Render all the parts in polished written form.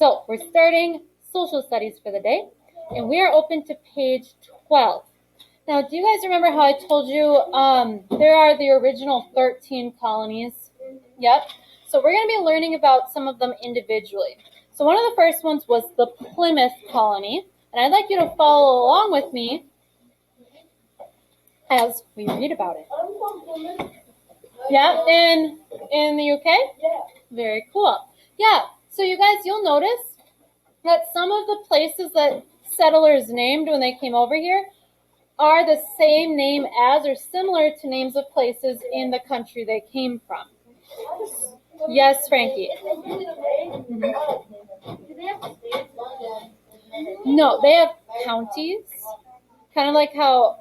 So we're starting social studies for the day, and we are open to page 12. Now, do you guys remember how I told you there are the original 13 colonies? Yep. So we're going to be learning about some of them individually. So one of the first ones was the Plymouth Colony, and I'd like you to follow along with me as we read about it. Yeah, in the UK? Yeah. Very cool. Yeah, so you guys, you'll notice that some of the places that settlers named when they came over here are the same name as or similar to names of places in the country they came from. Yes, Frankie. Mm-hmm. No, they have counties, kind of like how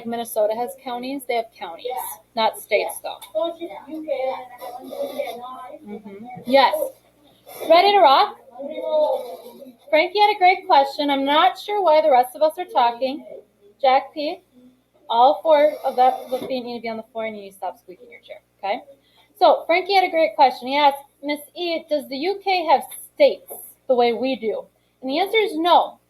Minnesota has counties. They have counties, not states, though. Mm-hmm. Yes. Ready to rock? Frankie had a great question. I'm not sure why the rest of us are talking. Jack P., all four of that look being need to be on the floor, and you need to stop squeaking your chair, okay? So Frankie had a great question. He asked, Miss E, does the UK have states the way we do? And the answer is no.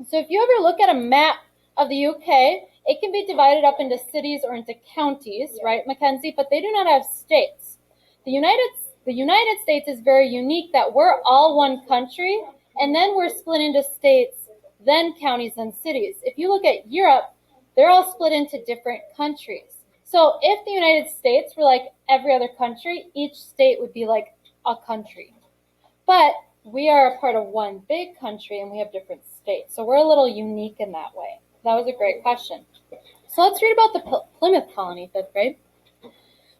So if you ever look at a map of the UK, it can be divided up into cities or into counties, right, Mackenzie? But they do not have states. The United States is very unique that we're all one country, and then we're split into states, then counties and cities. If you look at Europe, they're all split into different countries. So if the United States were like every other country, each state would be like a country. But we are a part of one big country, and we have different states. So we're a little unique in that way. That was a great question. So let's read about the Plymouth Colony, 5th grade.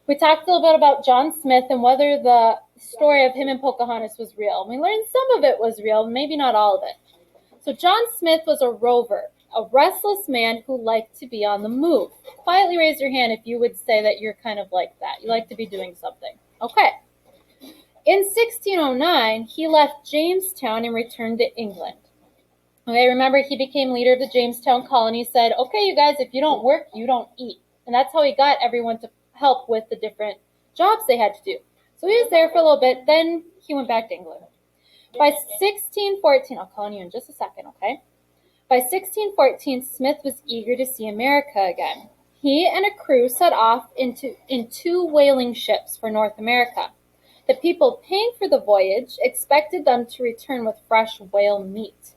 We talked a little bit about John Smith and whether the story of him and Pocahontas was real. We learned some of it was real, maybe not all of it. So John Smith was a rover, a restless man who liked to be on the move. Quietly raise your hand if you would say that you're kind of like that. You like to be doing something. Okay. In 1609, he left Jamestown and returned to England. Okay, remember he became leader of the Jamestown colony, said, okay, you guys, if you don't work, you don't eat. And that's how he got everyone to help with the different jobs they had to do. So he was there for a little bit, then he went back to England. By 1614, I'll call on you in just a second, okay? By 1614, Smith was eager to see America again. He and a crew set off in two whaling ships for North America. The people paying for the voyage expected them to return with fresh whale meat.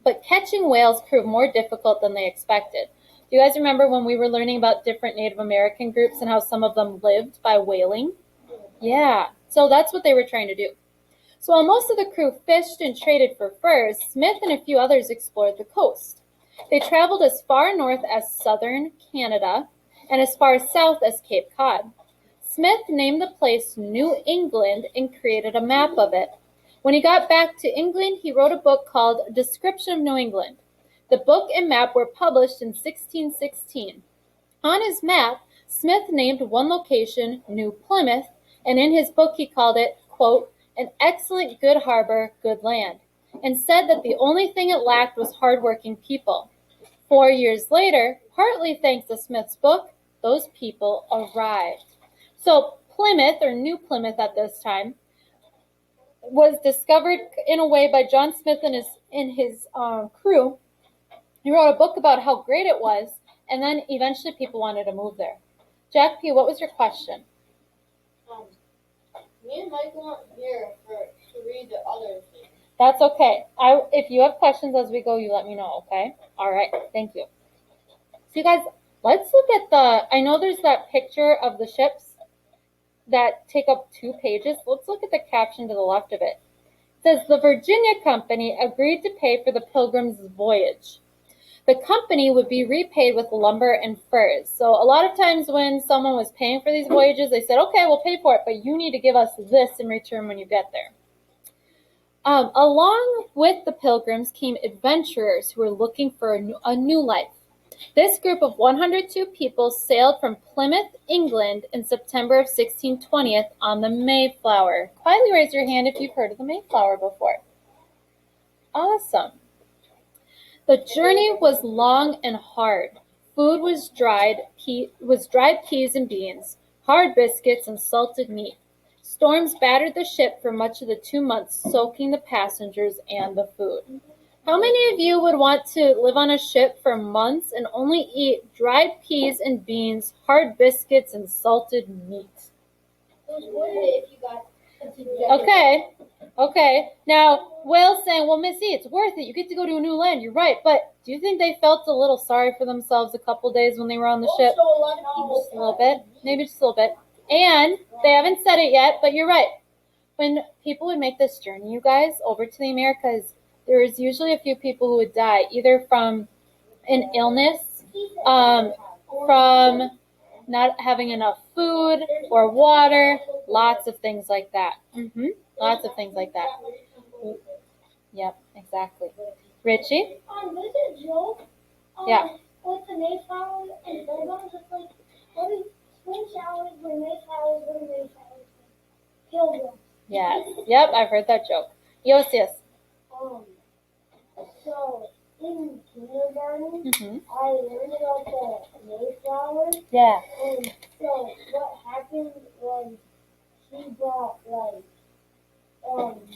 But catching whales proved more difficult than they expected. Do you guys remember when we were learning about different Native American groups and how some of them lived by whaling? Yeah, so that's what they were trying to do. So while most of the crew fished and traded for furs, Smith and a few others explored the coast. They traveled as far north as southern Canada and as far south as Cape Cod. Smith named the place New England and created a map of it. When he got back to England, he wrote a book called Description of New England. The book and map were published in 1616. On his map, Smith named one location New Plymouth, and in his book he called it, quote, an excellent good harbor, good land, and said that the only thing it lacked was hardworking people. 4 years later, partly thanks to Smith's book, those people arrived. So Plymouth, or New Plymouth at this time, was discovered in a way by John Smith and his crew. He wrote a book about how great it was, and then eventually people wanted to move there. Jack P., what was your question? Me and Michael aren't here to read the other things. That's okay. If you have questions as we go, you let me know, okay? All right, thank you. So you guys, let's look at I know there's that picture of the ships that take up 2 pages. Let's look at the caption to the left of it. It says, the Virginia Company agreed to pay for the Pilgrim's voyage. The company would be repaid with lumber and furs. So a lot of times when someone was paying for these voyages, they said, okay, we'll pay for it, but you need to give us this in return when you get there. Along with the Pilgrims came adventurers who were looking for a new life. This group of 102 people sailed from Plymouth, England in September of 1620 on the Mayflower. Quietly raise your hand if you've heard of the Mayflower before. Awesome. The journey was long and hard. Food was dried peas and beans, hard biscuits, and salted meat. Storms battered the ship for much of the 2 months, soaking the passengers and the food. How many of you would want to live on a ship for months and only eat dried peas and beans, hard biscuits, and salted meat? Okay. Now, Will's saying, well, Missy, it's worth it. You get to go to a new land. You're right. But do you think they felt a little sorry for themselves a couple days when they were on the ship? Just a little bit. Maybe just a little bit. And they haven't said it yet, but you're right. When people would make this journey, you guys, over to the Americas, there was usually a few people who would die, either from an illness, from not having enough food or water, lots of things like that. Lots of things like that. Yep, exactly. Richie? There's a joke. Yeah. With the Mayflower and Pilgrims, it's like, what is twin showers were Mayflowers, what are Mayflowers? Pilgrims. Yes. Yep, I've heard that joke. Yosius. So, in kindergarten, Mm-hmm. I learned about the Mayflower. Yeah. And so, what happened was, she brought,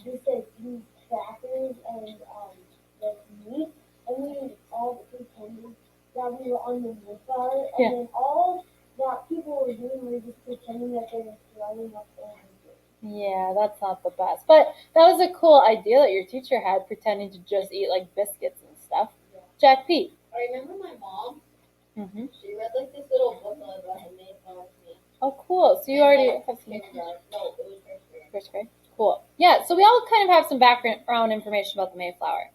just these crackers and, meat, and we all pretended that we were on the Mayflower, and then all that people were doing was just pretending that they were throwing up their hands. Yeah, that's not the best. But that was a cool idea that your teacher had, pretending to just eat like biscuits and stuff. Yeah. Jack P. I remember my mom. Mm-hmm. She read like this little book about the Mayflower to me. Oh, cool. So you already have some. No, it was first grade. First grade. Cool. Yeah. So we all kind of have some background information about the Mayflower.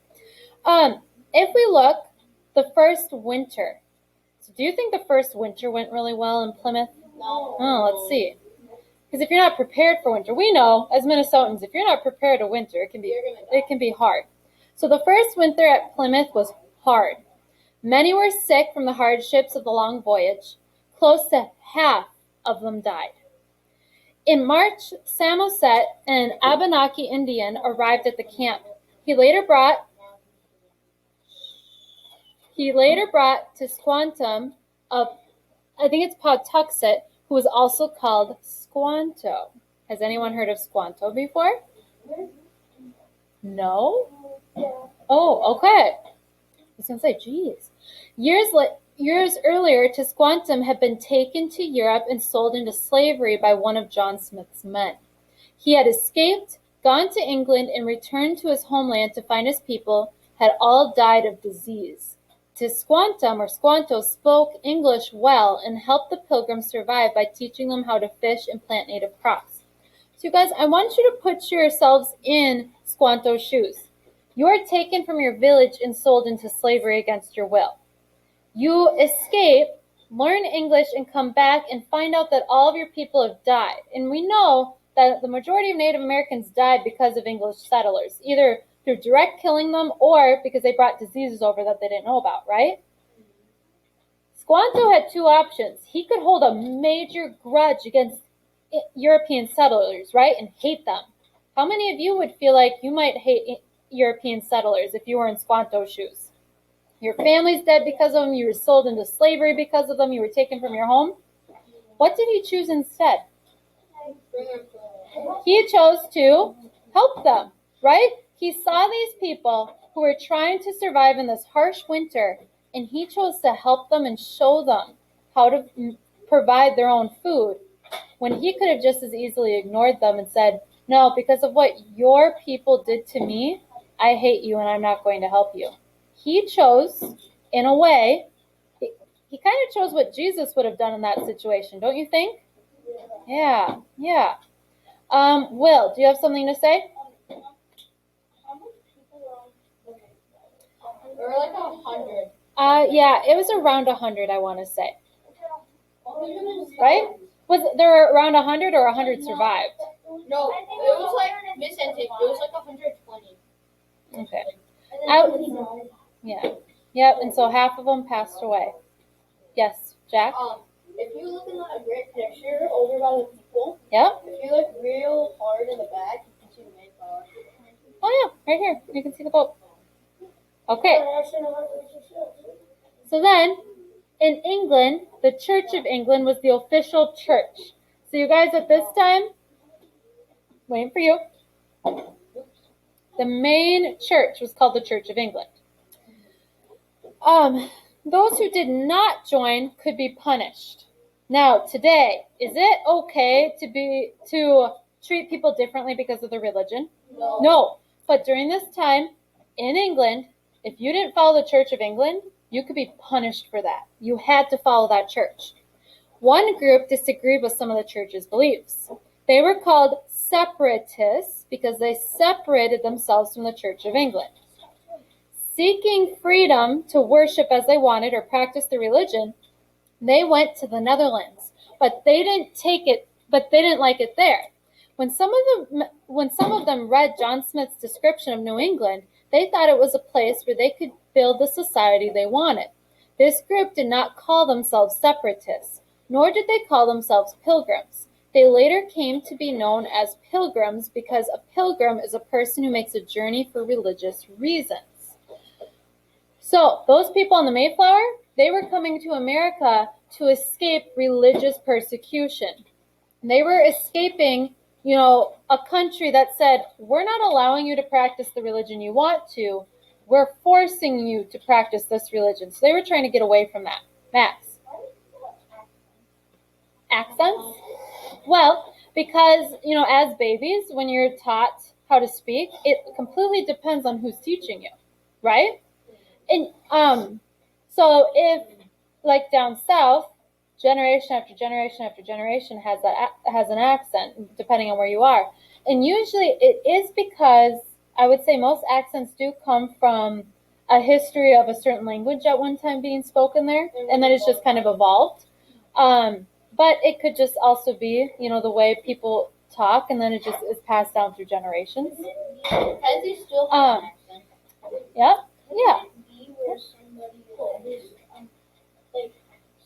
If we look, the first winter. So do you think the first winter went really well in Plymouth? No. Oh, let's see. Because if you're not prepared for winter, we know as Minnesotans, if you're not prepared to winter, it can be hard. So the first winter at Plymouth was hard. Many were sick from the hardships of the long voyage. Close to half of them died. In March, Samoset, an Abenaki Indian, arrived at the camp. He later brought to Squantum I think it's Pawtuxet, who was also called Squanto. Has anyone heard of Squanto before? No? Oh, okay. I was going to say, geez. Years earlier, Tisquantum had been taken to Europe and sold into slavery by one of John Smith's men. He had escaped, gone to England, and returned to his homeland to find his people had all died of disease. Tisquantum, or Squanto, spoke English well and helped the pilgrims survive by teaching them how to fish and plant native crops. So you guys, I want you to put yourselves in Squanto's shoes. You are taken from your village and sold into slavery against your will. You escape, learn English, and come back and find out that all of your people have died. And we know that the majority of Native Americans died because of English settlers, either through direct killing them or because they brought diseases over that they didn't know about, right? Squanto had two options. He could hold a major grudge against European settlers, right, and hate them. How many of you would feel like you might hate European settlers if you were in Squanto's shoes? Your family's dead because of them. You were sold into slavery because of them. You were taken from your home. What did he choose instead? He chose to help them, right? He saw these people who were trying to survive in this harsh winter, and he chose to help them and show them how to provide their own food, when he could have just as easily ignored them and said, no, because of what your people did to me, I hate you and I'm not going to help you. He chose, in a way, he kind of chose what Jesus would have done in that situation, don't you think? Yeah. Will, do you have something to say? There were like 100. Yeah, it was around 100, I want to say. Right? Was there were around 100 or 100 survived? No, it was like misintake. It was like 120. Okay. Yep, and so half of them passed away. Yes, Jack? If you look in that great picture over by the people, Yep. if you look real hard in the back, you can see the Mayflower. Oh yeah, right here. You can see the boat. Okay. So then, in England, the Church of England was the official church. So you guys, at this time, Waiting for you. The main church was called the Church of England. Those who did not join could be punished. Now, today, is it okay to treat people differently because of their religion? No. No. But during this time in England, if you didn't follow the Church of England, you could be punished for that. You had to follow that church. One group disagreed with some of the church's beliefs. They were called Separatists because they separated themselves from the Church of England. Seeking freedom to worship as they wanted or practice their religion, they went to the Netherlands, but they didn't like it there. When some of them read John Smith's description of New England, they thought it was a place where they could build the society they wanted. This group did not call themselves Separatists, nor did they call themselves Pilgrims. They later came to be known as Pilgrims because a pilgrim is a person who makes a journey for religious reasons. So, those people on the Mayflower, they were coming to America to escape religious persecution. They were escaping, a country that said, we're not allowing you to practice the religion you want to. We're forcing you to practice this religion. So they were trying to get away from that. Max? Accents? Well, because, as babies, when you're taught how to speak, it completely depends on who's teaching you, right? And so if, like down south, generation after generation after generation has an accent, depending on where you are. And usually it is because, I would say most accents do come from a history of a certain language at one time being spoken there, and then it's just kind of evolved. But it could just also be, the way people talk, and then it just is passed down through generations. Mackenzie still has an accent. Yep. Yeah. Where somebody is, like,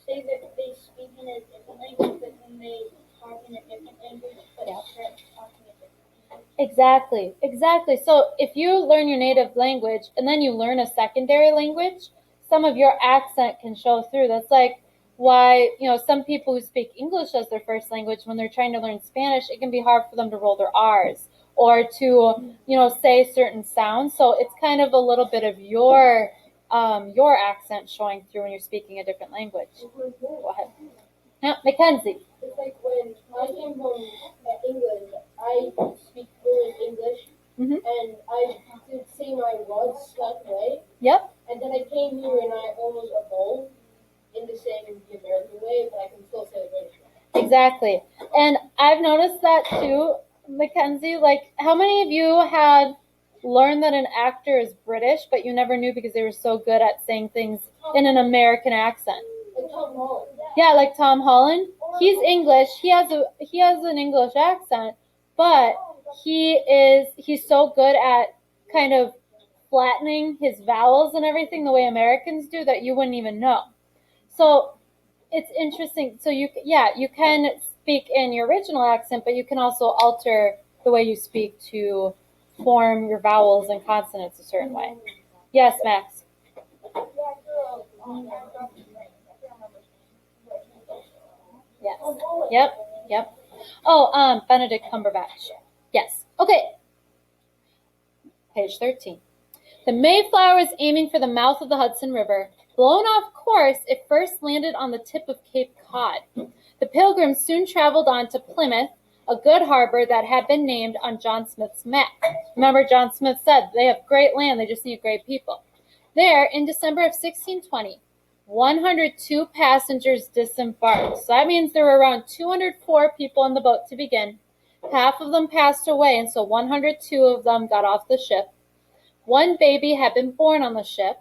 say that they speak in a different language, but then they talk in a different language, but start talking a different language. Exactly. So if you learn your native language and then you learn a secondary language, some of your accent can show through. That's like why, some people who speak English as their first language, when they're trying to learn Spanish, it can be hard for them to roll their R's or to, say certain sounds. So it's kind of a little bit of your accent showing through when you're speaking a different language. Go ahead. Yeah, Mackenzie. It's like when I came from England, I speak fluent English, and I did say my words that way. Yep. And then I came here and I almost evolved into saying the American way, but I can still say the British way. Exactly. And I've noticed that too, Mackenzie. Like, how many of you have learned that an actor is British, but you never knew because they were so good at saying things in an American accent? Like Tom Holland. Yeah, like Tom Holland. He's English. He has an English accent, but he's so good at kind of flattening his vowels and everything the way Americans do that you wouldn't even know. So it's interesting. So you can speak in your original accent, but you can also alter the way you speak to form your vowels and consonants a certain way. Yes, Max. Yes. Yep. Oh, Benedict Cumberbatch. Yes. Okay. Page 13. The Mayflower is aiming for the mouth of the Hudson River. Blown off course, it first landed on the tip of Cape Cod. The Pilgrims soon traveled on to Plymouth, a good harbor that had been named on John Smith's map. Remember, John Smith said they have great land, they just need great people. There, in December of 1620, 102 passengers disembarked. So that means there were around 204 people on the boat to begin. Half of them passed away, and so 102 of them got off the ship. One baby had been born on the ship,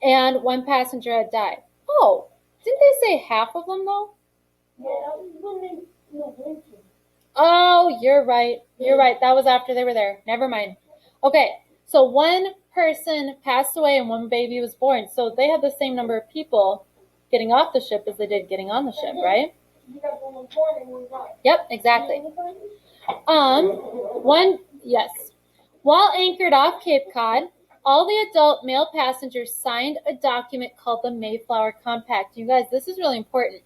and one passenger had died. Oh, didn't they say half of them, though? Yeah, that was when they went to. Oh, you're right. You're right. That was after they were there. Never mind. Okay, so one person passed away and one baby was born. So they had the same number of people getting off the ship as they did getting on the ship, right? Yep, exactly. Yes. While anchored off Cape Cod, all the adult male passengers signed a document called the Mayflower Compact. You guys, this is really important.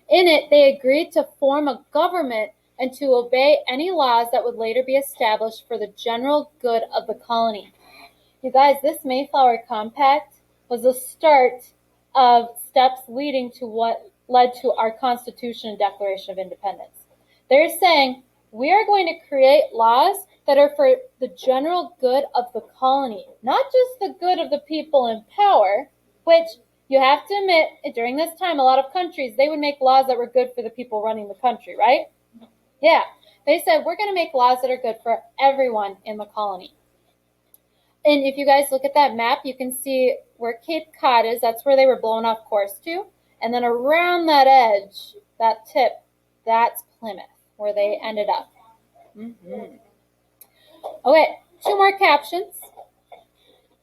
In it, they agreed to form a government and to obey any laws that would later be established for the general good of the colony. You guys, this Mayflower Compact was the start of steps leading to what led to our Constitution and Declaration of Independence. They're saying we are going to create laws that are for the general good of the colony, not just the good of the people in power, which you have to admit, during this time, a lot of countries, they would make laws that were good for the people running the country, right? Yeah. They said, we're going to make laws that are good for everyone in the colony. And if you guys look at that map, you can see where Cape Cod is. That's where they were blown off course to. And then around that edge, that tip, that's Plymouth, where they ended up. Okay, 2 more captions.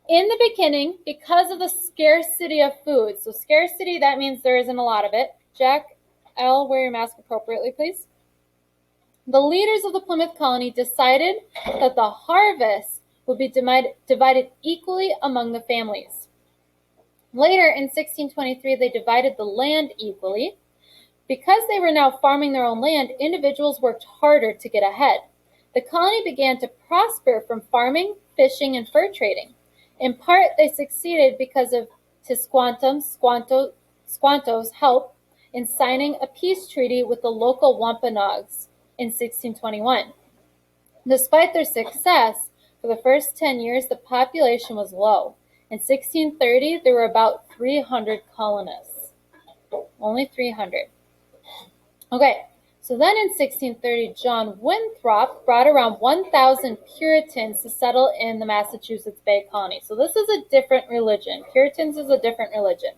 In the beginning, because of the scarcity of food, so scarcity, that means there isn't a lot of it. Jack, L, wear your mask appropriately, please. The leaders of the Plymouth Colony decided that the harvest would be divided equally among the families. Later, in 1623, they divided the land equally. Because they were now farming their own land, individuals worked harder to get ahead. The colony began to prosper from farming, fishing, and fur trading. In part, they succeeded because of Squanto's help in signing a peace treaty with the local Wampanoags in 1621. Despite their success, for the first 10 years, the population was low. In 1630, there were about 300 colonists. Only 300. Okay, so then in 1630, John Winthrop brought around 1,000 Puritans to settle in the Massachusetts Bay Colony. So this is a different religion. Puritans is a different religion.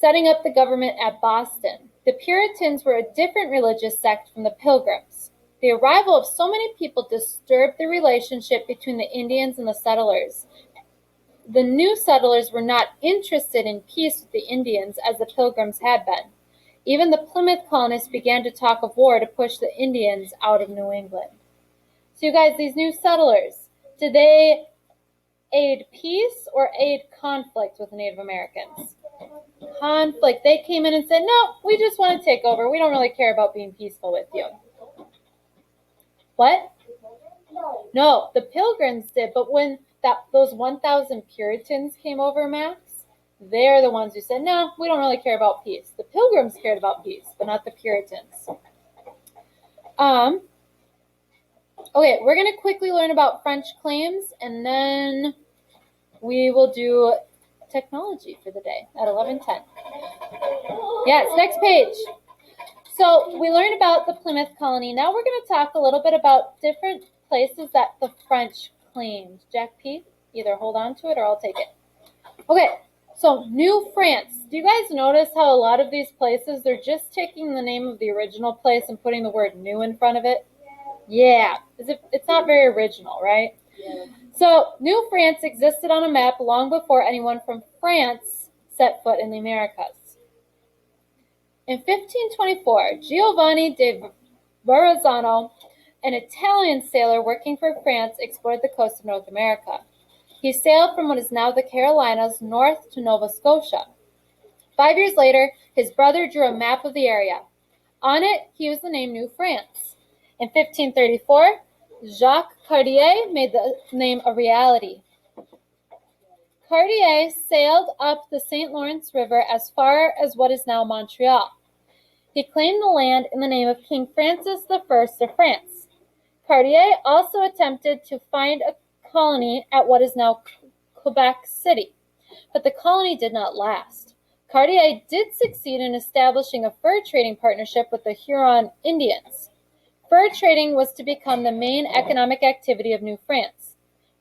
Setting up the government at Boston. The Puritans were a different religious sect from the Pilgrims. The arrival of so many people disturbed the relationship between the Indians and the settlers. The new settlers were not interested in peace with the Indians as the Pilgrims had been. Even the Plymouth colonists began to talk of war to push the Indians out of New England. So you guys, these new settlers, did they aid peace or aid conflict with the Native Americans? Conflict. They came in and said, no, we just want to take over. We don't really care about being peaceful with you. What? No, the Pilgrims did, but when those 1,000 Puritans came over, Max, they're the ones who said, no, we don't really care about peace. The Pilgrims cared about peace, but not the Puritans. Okay, we're going to quickly learn about French claims, and then we will do technology for the day at 11:10. Yes, next page. So we learned about the Plymouth Colony. Now we're going to talk a little bit about different places that the French claimed. Jack P., either hold on to it or I'll take it. Okay, so New France. Do you guys notice how a lot of these places, they're just taking the name of the original place and putting the word new in front of it? Yeah, it's not very original, right? Yeah. So New France existed on a map long before anyone from France set foot in the Americas. In 1524, Giovanni de Verrazzano, an Italian sailor working for France, explored the coast of North America. He sailed from what is now the Carolinas north to Nova Scotia. 5 years later, his brother drew a map of the area. On it, he used the name New France. In 1534, Jacques Cartier made the name a reality. Cartier sailed up the St. Lawrence River as far as what is now Montreal. He claimed the land in the name of King Francis I of France. Cartier also attempted to find a colony at what is now Quebec City, but the colony did not last. Cartier did succeed in establishing a fur trading partnership with the Huron Indians. Fur trading was to become the main economic activity of New France.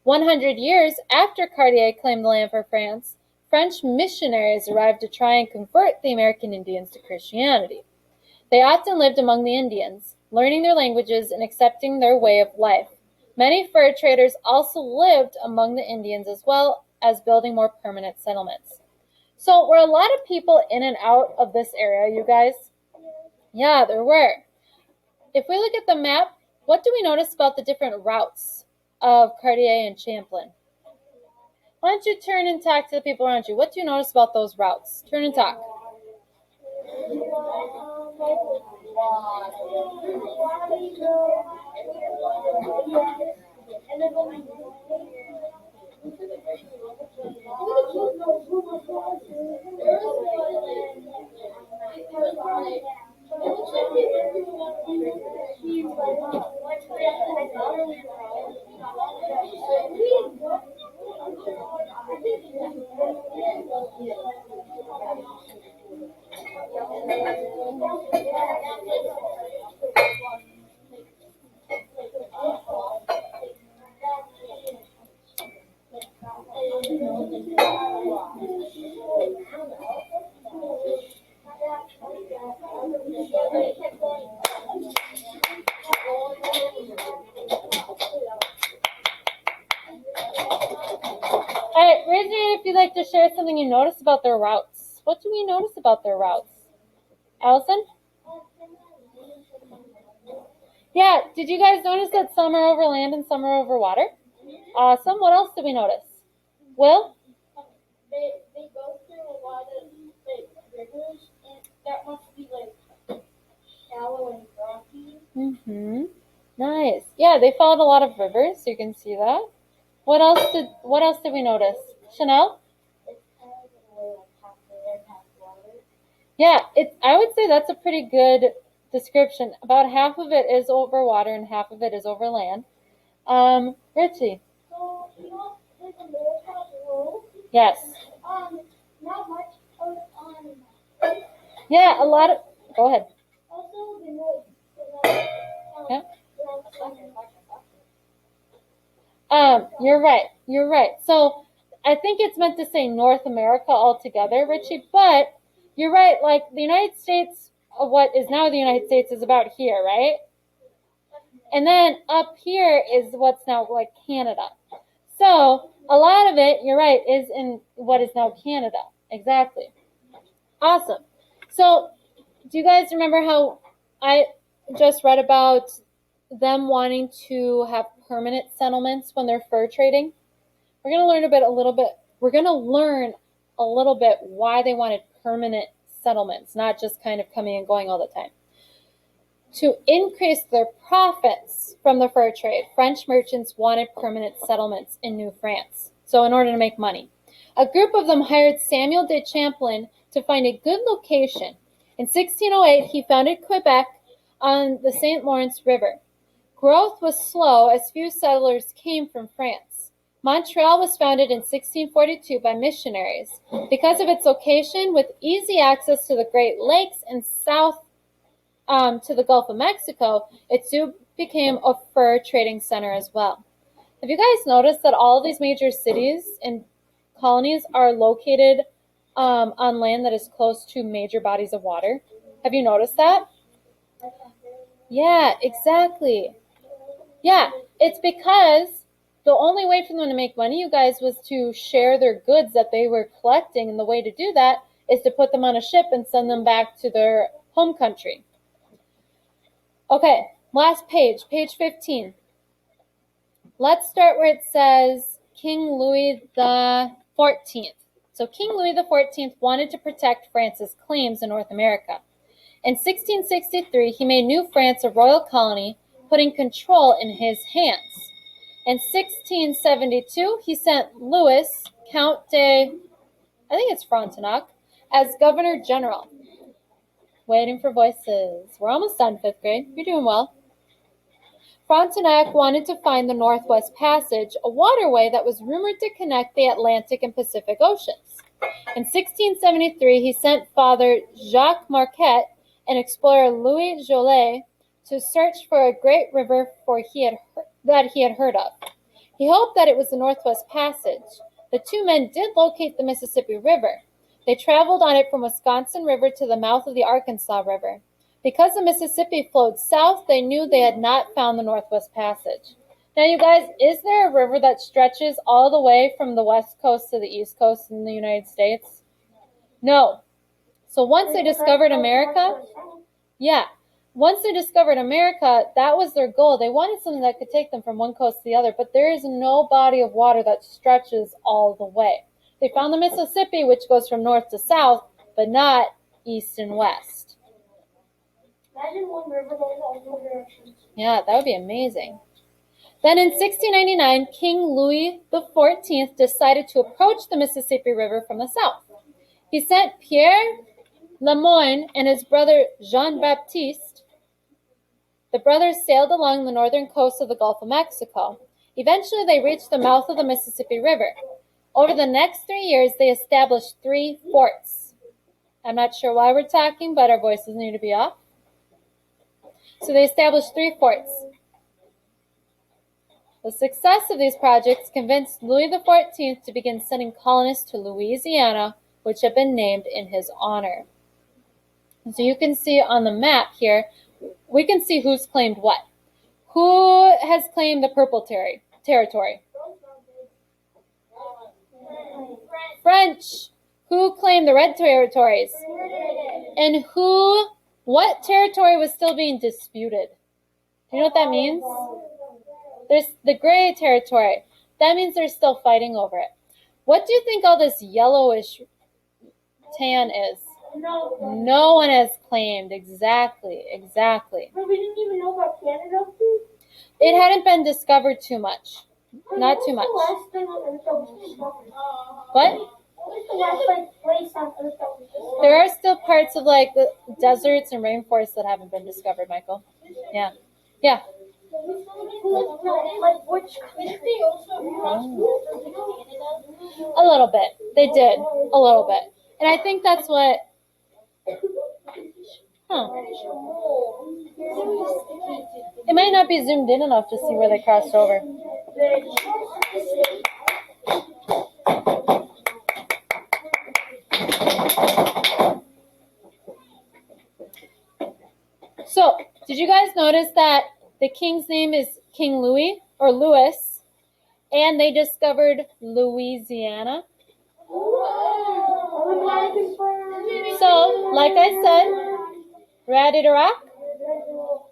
100 years after Cartier claimed the land for France, French missionaries arrived to try and convert the American Indians to Christianity. They often lived among the Indians, learning their languages and accepting their way of life. Many fur traders also lived among the Indians as well as building more permanent settlements. So were a lot of people in and out of this area, you guys? Yeah, there were. If we look at the map, what do we notice about the different routes of Cartier and Champlain? Why don't you turn and talk to the people around you? What do you notice about those routes? Turn and talk. All right, raise your hand if you'd like to share something you noticed about their routes. What do we notice about their routes? Allison? Yeah, did you guys notice that some are over land and some are over water? Awesome. What else did we notice? Will? They go through a lot of like rivers, and that must be like shallow and rocky. Mm-hmm. Nice. Yeah, they followed a lot of rivers, so you can see that. What else did we notice? Chanel? It's kind of in a way like half air, half water. Yeah, I would say that's a pretty good description. About half of it is over water and half of it is over land. Richie? So, there's a Mayflower road. Yes. Not much of Yeah, a lot of. Go ahead. also the noise. Yeah. Like, You're right. You're right. So I think it's meant to say North America altogether, Richie, but you're right. Like the United States, what is now the United States is about here, right? And then up here is what's now like Canada. So a lot of it, you're right, is in what is now Canada. Exactly. Awesome. So do you guys remember how I just read about them wanting to have permanent settlements when they're fur trading? We're going to learn a little bit why they wanted permanent settlements, not just kind of coming and going all the time. To increase their profits from the fur trade, French merchants wanted permanent settlements in New France. So in order to make money, a group of them hired Samuel de Champlain to find a good location. In 1608, he founded Quebec on the St. Lawrence River. Growth was slow as few settlers came from France. Montreal was founded in 1642 by missionaries. Because of its location with easy access to the Great Lakes and south to the Gulf of Mexico, it soon became a fur trading center as well. Have you guys noticed that all of these major cities and colonies are located on land that is close to major bodies of water? Have you noticed that? Yeah, exactly. Yeah, it's because the only way for them to make money, you guys, was to share their goods that they were collecting, and the way to do that is to put them on a ship and send them back to their home country. Okay, last page, page 15. Let's start where it says King Louis the 14th. So King Louis the 14th wanted to protect France's claims in North America. In 1663, he made New France a royal colony, putting control in his hands. In 1672, he sent Louis, Count de, I think it's Frontenac, as Governor General. Waiting for voices. We're almost done, 5th grade. You're doing well. Frontenac wanted to find the Northwest Passage, a waterway that was rumored to connect the Atlantic and Pacific Oceans. In 1673, he sent Father Jacques Marquette and explorer Louis Jolliet to search for a great river that he had heard of. He hoped that it was the Northwest Passage. The two men did locate the Mississippi River. They traveled on it from Wisconsin River to the mouth of the Arkansas River. Because the Mississippi flowed south, they knew they had not found the Northwest Passage. Now, you guys, is there a river that stretches all the way from the west coast to the east coast in the United States? No. So once they discovered America, that was their goal. They wanted something that could take them from one coast to the other, but there is no body of water that stretches all the way. They found the Mississippi, which goes from north to south, but not east and west. Imagine one river going all directions. Yeah, that would be amazing. Then in 1699, King Louis XIV decided to approach the Mississippi River from the south. He sent Pierre Le Moyne and his brother Jean-Baptiste. The brothers sailed along the northern coast of the Gulf of Mexico. Eventually, they reached the mouth of the Mississippi River. Over the next 3 years, they established 3 forts. I'm not sure why we're talking, but our voices need to be off. So they established 3 forts. The success of these projects convinced Louis XIV to begin sending colonists to Louisiana, which had been named in his honor. And so you can see on the map here, we can see who's claimed what. Who has claimed the purple territory? French. Who claimed the red territories? And what territory was still being disputed? Do you know what that means? There's the gray territory. That means they're still fighting over it. What do you think all this yellowish tan is? No one has claimed. Exactly. But we didn't even know about Canada. It hadn't been discovered too much. Not too much. What was the last thing on Earth that was discovered? What? What was the last place on Earth that was discovered? There are still parts of like the deserts and rainforests that haven't been discovered, Michael. Yeah. Like which country? A little bit. They did. A little bit. And I think that's what... It might not be zoomed in enough to see where they crossed over. So, did you guys notice that the king's name is King Louis, or Louis, and they discovered Louisiana? So, like I said, ready to rock?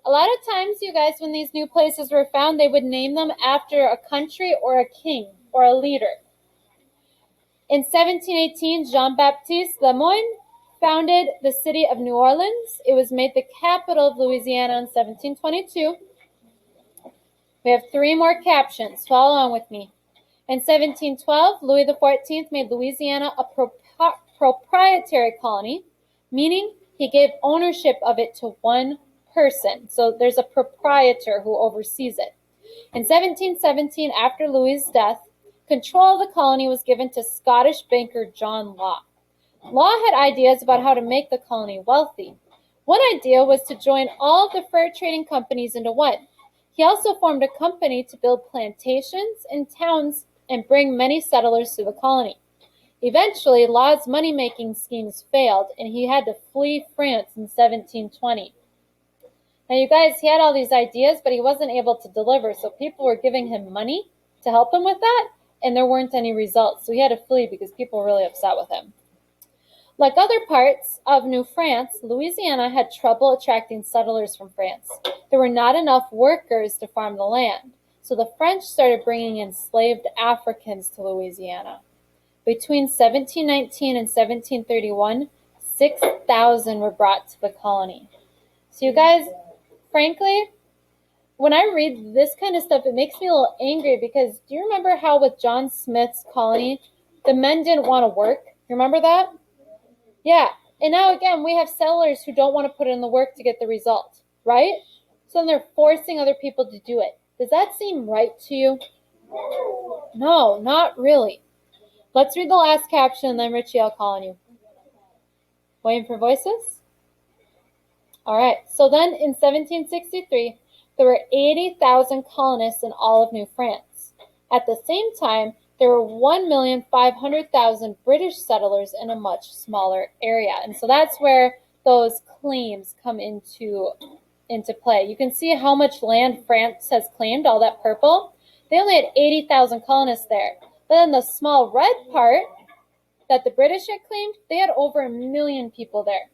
A lot of times, you guys, when these new places were found, they would name them after a country or a king or a leader. In 1718, Jean-Baptiste Le Moyne founded the city of New Orleans. It was made the capital of Louisiana in 1722. We have 3 more captions. Follow along with me. In 1712, Louis XIV made Louisiana a proprietary colony, meaning he gave ownership of it to one person. So there's a proprietor who oversees it. In 1717, after Louis's death, control of the colony was given to Scottish banker John Law. Law had ideas about how to make the colony wealthy. One idea was to join all of the fur trading companies into one. He also formed a company to build plantations and towns and bring many settlers to the colony. Eventually, Law's money-making schemes failed, and he had to flee France in 1720. Now, you guys, he had all these ideas, but he wasn't able to deliver, so people were giving him money to help him with that, and there weren't any results. So he had to flee because people were really upset with him. Like other parts of New France, Louisiana had trouble attracting settlers from France. There were not enough workers to farm the land, so the French started bringing enslaved Africans to Louisiana. Between 1719 and 1731, 6,000 were brought to the colony. So you guys, frankly, when I read this kind of stuff, it makes me a little angry because do you remember how with John Smith's colony, the men didn't want to work? You remember that? Yeah. And now again, we have settlers who don't want to put in the work to get the result, right? So then they're forcing other people to do it. Does that seem right to you? No, not really. Let's read the last caption and then Richie, I'll call on you. Waiting for voices? All right. So then in 1763, there were 80,000 colonists in all of New France. At the same time, there were 1,500,000 British settlers in a much smaller area. And so that's where those claims come into play. You can see how much land France has claimed, all that purple. They only had 80,000 colonists there. But then the small red part that the British had claimed, they had over 1 million people there.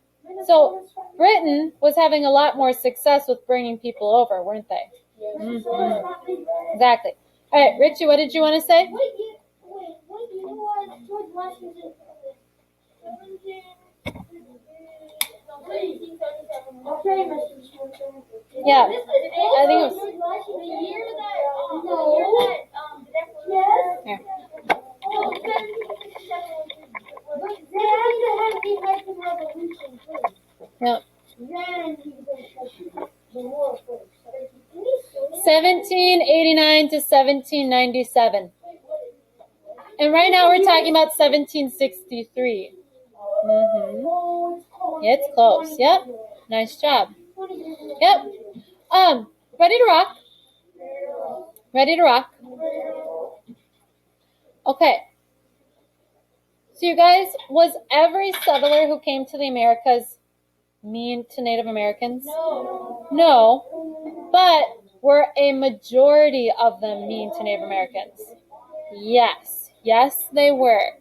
So Britain was having a lot more success with bringing people over, weren't they? Mm-hmm. Exactly. All right, Richie, what did you want to say? Wait, you know what? George Washington. Yeah, I think it was. The year that the Declaration. Here. But they have to have the American Revolution first. Yeah. Then he's going to touch the war first. 1789 to 1797. And right now we're talking about 1763. It's close. Yep. Nice job. Yep. Ready to rock? Ready to rock? Okay. So you guys, was every settler who came to the Americas mean to Native Americans? No. But were a majority of them mean to Native Americans? Yes. Yes, they were.